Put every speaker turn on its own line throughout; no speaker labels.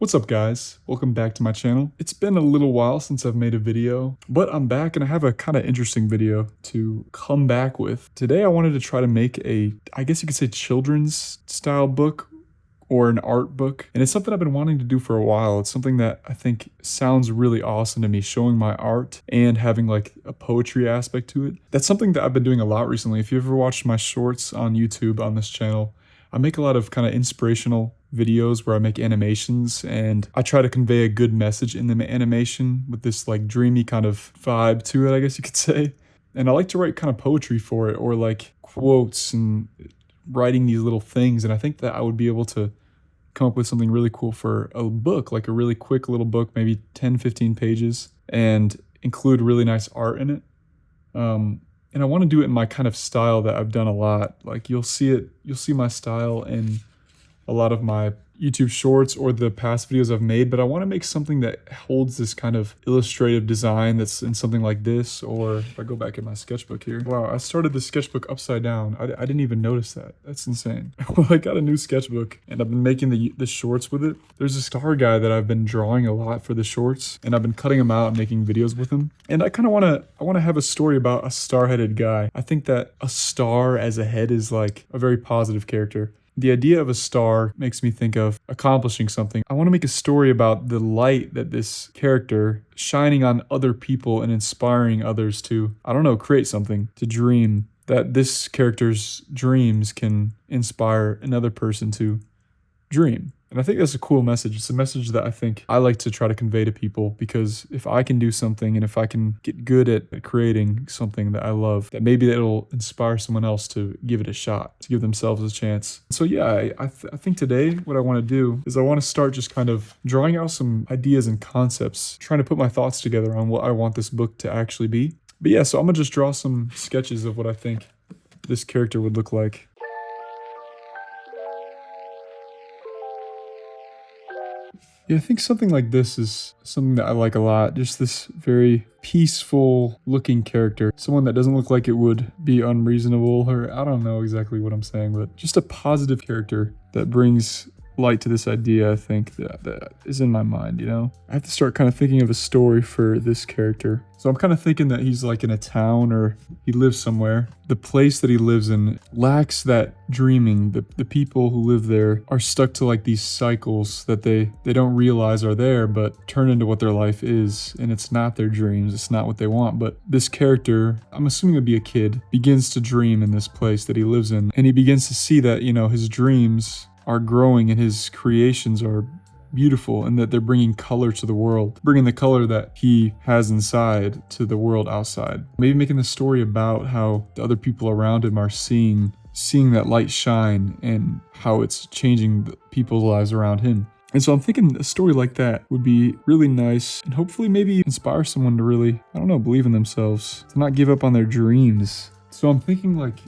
What's up guys? Welcome back to my channel. It's been a little while since I've made a video, but I'm back and I have a kind of interesting video to come back with. Today I wanted to try to make I guess you could say children's style book or an art book. And it's something I've been wanting to do for a while. It's something that I think sounds really awesome to me, showing my art and having like a poetry aspect to it. That's something that I've been doing a lot recently. If you ever watched my shorts on YouTube on this channel, I make a lot of kind of inspirational videos where I make animations and I try to convey a good message in the animation with this like dreamy kind of vibe to it, I guess you could say. And I like to write kind of poetry for it, or like quotes and writing these little things. And I think that I would be able to come up with something really cool for a book, like a really quick little book, maybe 10, 15 pages, and include really nice art in it. And I want to do it in my kind of style that I've done a lot. Like you'll see my style in a lot of my YouTube shorts or the past videos I've made, but I want to make something that holds this kind of illustrative design that's in something like this. Or if I go back in my sketchbook here, wow, I started the sketchbook upside down. I didn't even notice that. That's insane. Well, I got a new sketchbook and I've been making the shorts with it. There's a star guy that I've been drawing a lot for the shorts, and I've been cutting him out and making videos with him. And I kind of want to have a story about a star-headed guy. I think that a star as a head is like a very positive character. The idea of a star makes me think of accomplishing something. I want to make a story about the light that this character shining on other people and inspiring others to, I don't know, create something, to dream, that this character's dreams can inspire another person to dream. And I think that's a cool message. It's a message that I think I like to try to convey to people, because if I can do something and if I can get good at creating something that I love, that maybe it'll inspire someone else to give it a shot, to give themselves a chance. So yeah, I think today what I want to do is I want to start just kind of drawing out some ideas and concepts, trying to put my thoughts together on what I want this book to actually be. But yeah, so I'm going to just draw some sketches of what I think this character would look like. Yeah, I think something like this is something that I like a lot. Just this very peaceful looking character. Someone that doesn't look like it would be unreasonable, or I don't know exactly what I'm saying, but just a positive character that brings light to this idea, I think, that is in my mind, you know? I have to start kind of thinking of a story for this character. So I'm kind of thinking that he's like in a town, or he lives somewhere. The place that he lives in lacks that dreaming. The people who live there are stuck to like these cycles that they don't realize are there, but turn into what their life is. And it's not their dreams. It's not what they want. But this character, I'm assuming it'd be a kid, begins to dream in this place that he lives in. And he begins to see that, you know, his dreams are growing and his creations are beautiful, and that they're bringing color to the world, bringing the color that he has inside to the world outside. Maybe making the story about how the other people around him are seeing that light shine and how it's changing the people's lives around him. And so I'm thinking a story like that would be really nice, and hopefully maybe inspire someone to really, I don't know, believe in themselves, to not give up on their dreams. So I'm thinking like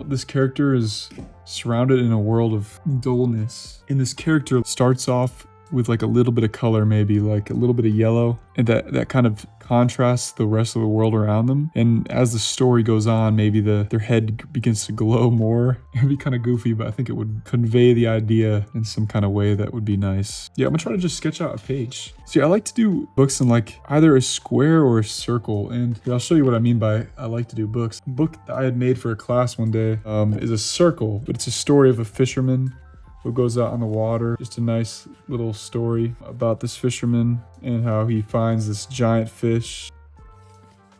this character is surrounded in a world of dullness. And this character starts off with like a little bit of color, maybe like a little bit of yellow, and that kind of contrasts the rest of the world around them. And as the story goes on, maybe their head begins to glow more. It would be kind of goofy, but I think it would convey the idea in some kind of way that would be nice. Yeah, I'm gonna try to just sketch out a page. See, I like to do books in like either a square or a circle, and I'll show you what I mean by I like to do books. A book that I had made for a class one day is a circle, but it's a story of a fisherman who goes out on the water. Just a nice little story about this fisherman and how he finds this giant fish.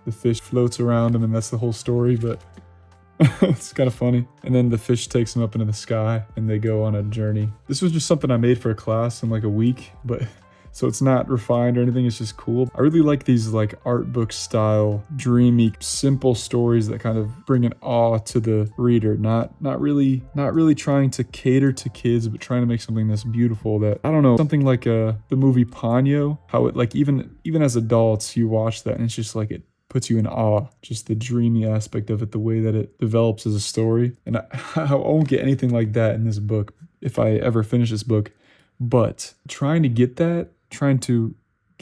The fish floats around him, and that's the whole story, but it's kind of funny. And then the fish takes him up into the sky and they go on a journey. This was just something I made for a class in like a week, but so it's not refined or anything, it's just cool. I really like these like art book style, dreamy, simple stories that kind of bring an awe to the reader. Not really trying to cater to kids, but trying to make something that's beautiful, that, I don't know, something like the movie Ponyo, how it like even as adults you watch that and it's just like it puts you in awe, just the dreamy aspect of it, the way that it develops as a story. And I won't get anything like that in this book if I ever finish this book, but trying to get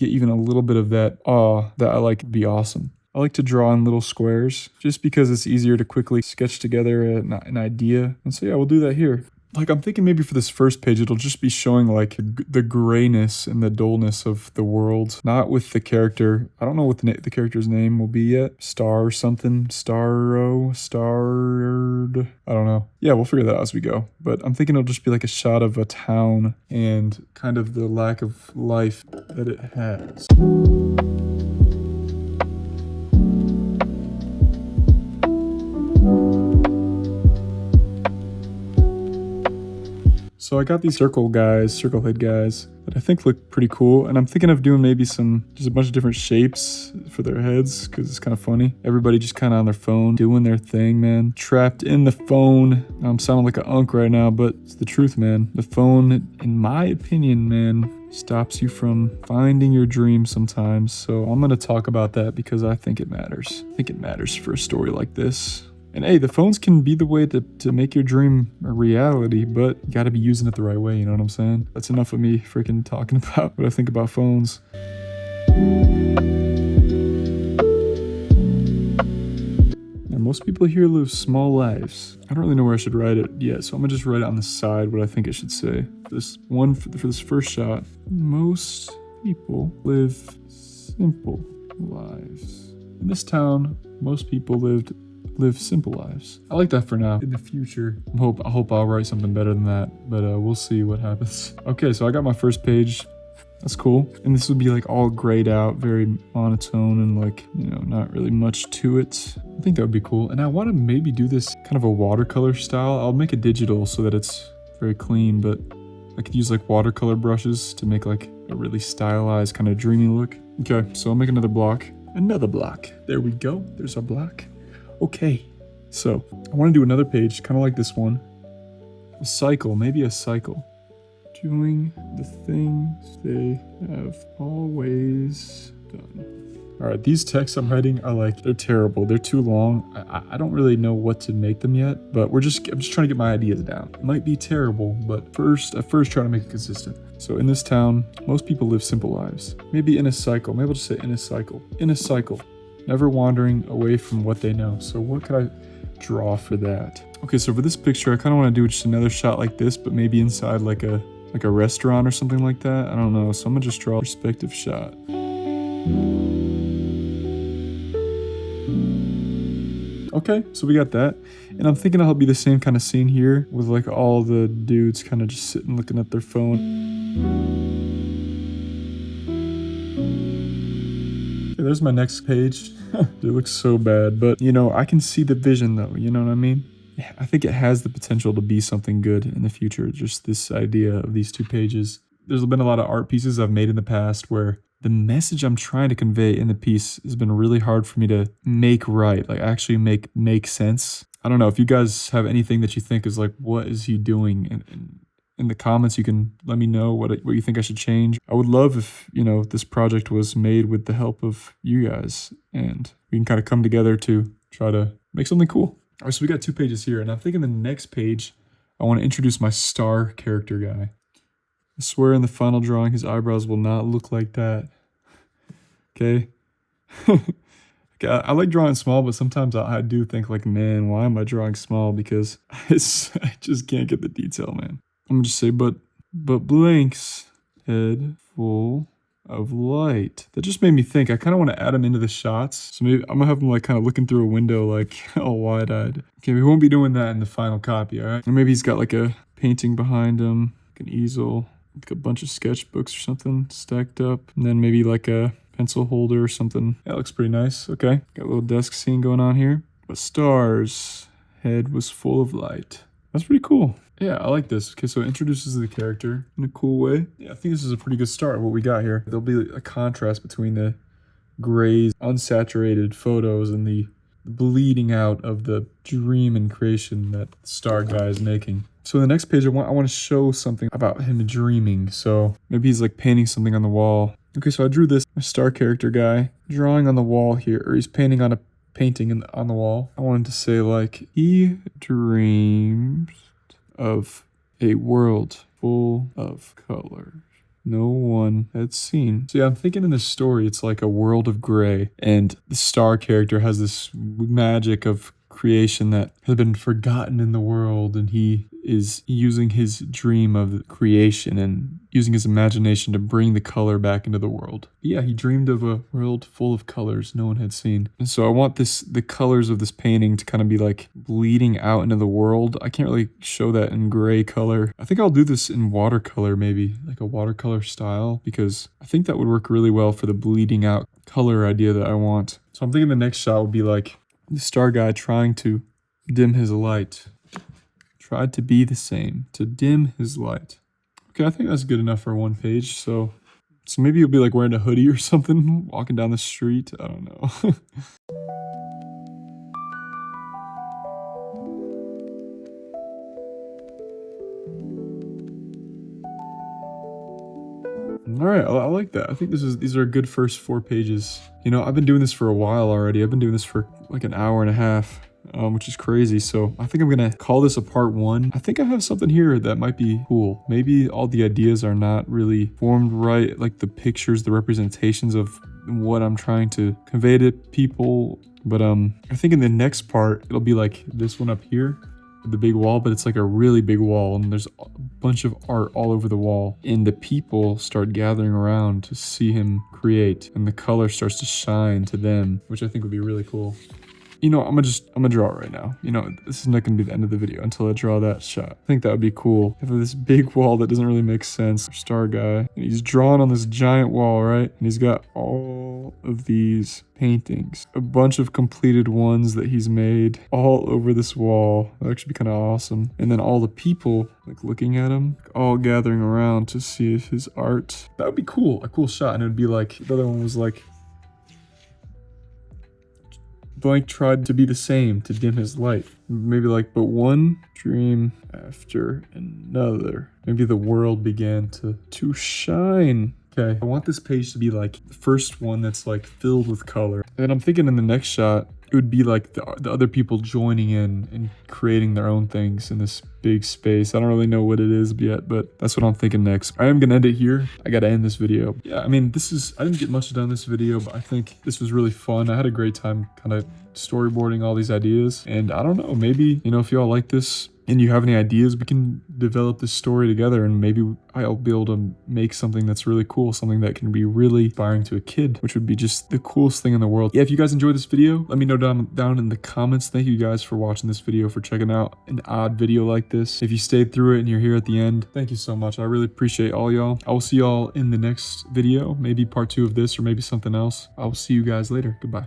even a little bit of that awe that I like would be awesome. I like to draw in little squares just because it's easier to quickly sketch together an idea. And so yeah, we'll do that here. Like, I'm thinking maybe for this first page, it'll just be showing like the grayness and the dullness of the world, not with the character. I don't know what the character's name will be yet. Star or something. Starred. I don't know. Yeah, we'll figure that out as we go. But I'm thinking it'll just be like a shot of a town and kind of the lack of life that it has. So I got these circle head guys, that I think look pretty cool. And I'm thinking of doing maybe just a bunch of different shapes for their heads, because it's kind of funny. Everybody just kind of on their phone, doing their thing, man. Trapped in the phone. I'm sounding like an unk right now, but it's the truth, man. The phone, in my opinion, man, stops you from finding your dream sometimes. So I'm going to talk about that because I think it matters. I think it matters for a story like this. And hey, the phones can be the way to make your dream a reality, but you gotta be using it the right way, you know what I'm saying? That's enough of me freaking talking about what I think about phones. Now, most people here live small lives. I don't really know where I should write it yet, so I'm gonna just write it on the side what I think it should say. This one, for this first shot, most people live simple lives. In this town, most people live simple lives. I like that for now. In the future, I hope I'll write something better than that, but we'll see what happens. Okay, so I got my first page. That's cool. And this would be like all grayed out, very monotone and like, you know, not really much to it. I think that would be cool. And I want to maybe do this kind of a watercolor style. I'll make it digital so that it's very clean, but I could use like watercolor brushes to make like a really stylized kind of dreamy look. Okay, so I'll make another block. Another block. There we go. There's our block. Okay, so I want to do another page, kind of like this one. A cycle, maybe a cycle. Doing the things they have always done. All right, these texts I'm writing are they're terrible. They're too long. I don't really know what to make them yet, but I'm just trying to get my ideas down. It might be terrible, but at first try to make it consistent. So in this town, most people live simple lives. Maybe in a cycle. Maybe I'll just say in a cycle. In a cycle. Never wandering away from what they know. So what could I draw for that? Okay, so for this picture, I kind of want to do just another shot like this, but maybe inside like a restaurant or something like that. I don't know. So I'm gonna just draw a perspective shot. Okay, so we got that. And I'm thinking it'll be the same kind of scene here with like all the dudes kind of just sitting looking at their phone. Okay, there's my next page. It looks so bad, but you know, I can see the vision though, you know what I mean? I think it has the potential to be something good in the future, just this idea of these 2 pages. There's been a lot of art pieces I've made in the past where the message I'm trying to convey in the piece has been really hard for me to make right, like actually make sense. I don't know if you guys have anything that you think is like, what is he doing? And in the comments, you can let me know what you think I should change. I would love if, you know, this project was made with the help of you guys and we can kind of come together to try to make something cool. All right, so we got 2 pages here, and I'm thinking the next page, I want to introduce my star character guy. I swear in the final drawing, his eyebrows will not look like that. Okay? I like drawing small, but sometimes I do think like, man, why am I drawing small? Because I just can't get the detail, man. I'm gonna just say, but Blank's head full of light. That just made me think. I kind of want to add him into the shots. So maybe I'm gonna have him like kind of looking through a window like all wide-eyed. Okay, we won't be doing that in the final copy, all right? Or maybe he's got like a painting behind him, like an easel, like a bunch of sketchbooks or something stacked up. And then maybe like a pencil holder or something. That looks pretty nice. Okay, got a little desk scene going on here. But Star's head was full of light. That's pretty cool. Yeah, I like this. Okay, so it introduces the character in a cool way. Yeah, I think this is a pretty good start of what we got here. There'll be a contrast between the grays, unsaturated photos and the bleeding out of the dream and creation that the star guy is making. So in the next page, I want to show something about him dreaming. So maybe he's like painting something on the wall. Okay, so I drew this star character guy drawing on the wall here, or he's painting on a painting on the wall. I wanted to say like, he dreams of a world full of colors no one had seen. So yeah, I'm thinking in this story, it's like a world of gray, and the star character has this magic of creation that has been forgotten in the world, and he is using his dream of creation and using his imagination to bring the color back into the world. Yeah, he dreamed of a world full of colors no one had seen. And so I want the colors of this painting to kind of be like bleeding out into the world. I can't really show that in gray color. I think I'll do this in watercolor, maybe like a watercolor style, because I think that would work really well for the bleeding out color idea that I want. So I'm thinking the next shot would be like the star guy trying to dim his light. Tried to be the same, to dim his light. Okay, I think that's good enough for one page. So maybe you'll be like wearing a hoodie or something, walking down the street. I don't know. All right, I like that. I think these are a good first 4 pages. You know, I've been doing this for a while already. I've been doing this for like an hour and a half. Which is crazy. So I think I'm gonna call this a part 1. I think I have something here that might be cool. Maybe all the ideas are not really formed right, like the pictures, the representations of what I'm trying to convey to people. But I think in the next part, it'll be like this one up here, the big wall, but it's like a really big wall, and there's a bunch of art all over the wall, and the people start gathering around to see him create, and the color starts to shine to them, which I think would be really cool. You know, I'm gonna draw it right now. You know, this is not gonna be the end of the video until I draw that shot. I think that would be cool. I have this big wall that doesn't really make sense. Star guy, and he's drawn on this giant wall, right? And he's got all of these paintings, a bunch of completed ones that he's made all over this wall. That would actually be kind of awesome. And then all the people like looking at him, all gathering around to see his art. That would be cool, a cool shot. And it would be like, the other one was like, blank tried to be the same, to dim his light. Maybe like, but one dream after another. Maybe the world began to shine. Okay, I want this page to be like the first one that's like filled with color. And I'm thinking in the next shot, it would be like the other people joining in and creating their own things in this big space. I don't really know what it is yet, but that's what I'm thinking next. I am gonna end it here. I gotta end this video. Yeah, I mean, I didn't get much done in this video, but I think this was really fun. I had a great time kind of storyboarding all these ideas. And I don't know, maybe, you know, if y'all like this and you have any ideas, we can develop this story together, and maybe I'll be able to make something that's really cool, something that can be really inspiring to a kid, which would be just the coolest thing in the world. Yeah, if you guys enjoyed this video, let me know down in the comments. Thank you guys for watching this video, for checking out an odd video like this. If you stayed through it and you're here at the end, thank you so much. I really appreciate all y'all. I will see y'all in the next video, maybe part 2 of this or maybe something else. I will see you guys later. Goodbye.